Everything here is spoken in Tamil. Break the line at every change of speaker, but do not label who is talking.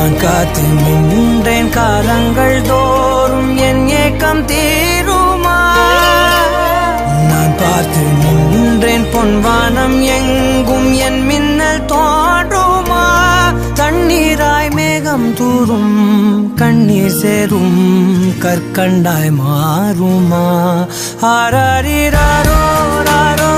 நான் காத்து நின்றேன் காலங்கள் தோறும் என் ஏக்கம் தீருமா நான் பார்த்து நின்றேன் பொன்வானம் எங்கும் என் மின்னல் தோன்றுமா தண்ணீராய் மேகம் தூரும் கண்ணீர் சேரும் கற்கண்டாய் மாறுமா ஆராரிராரோ ராரோ